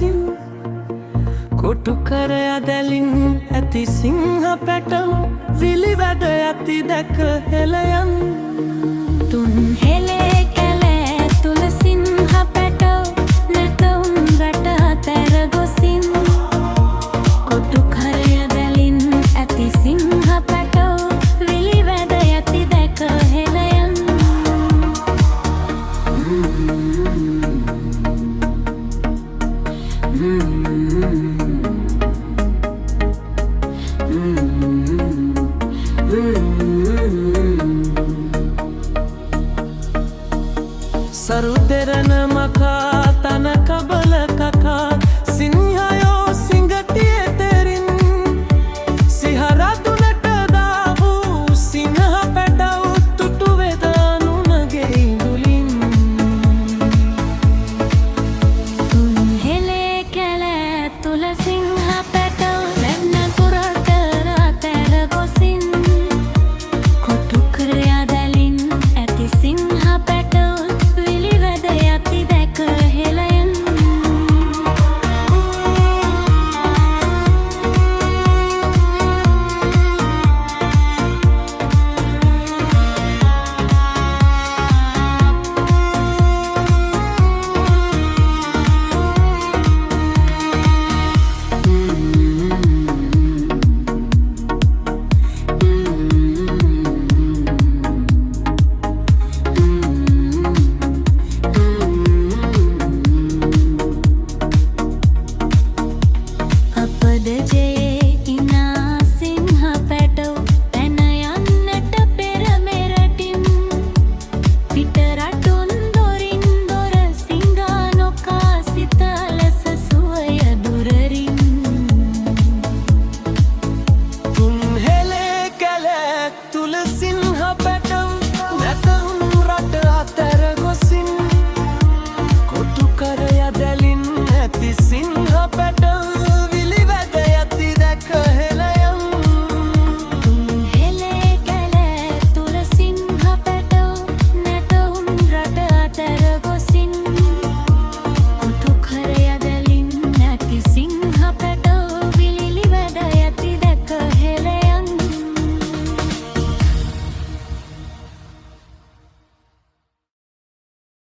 විසින් කොටු කර ඇදලින් ඇති සිංහ පැටව විලි වැද ඇති දැක හෙළයන් තුන් හෙළේ කැලෑ තුල සිංහ පැටව නැටුම් රට අතර ගොසින් කොටු කර ඇදලින් ඇති සිංහ පැටව විලි වැද ඇති දැක හෙළයන් සරු දෙරණ මකා තන කබල කකා සිංහයෝ සිංගටිය තෙරින් සිහරදුනට දාවූ සිංහ පැටවු තුටු වෙද අනුනගේ ඉඳුලින් තුන් හෙළේ කැලෑ තුල සිංහ පැටව නැන්නතුර කර අතර ගොසින් කොටු කර ඇදලින් ඇති සිංහ පැටව විලි වැද යති දැක හෙළයන් අපද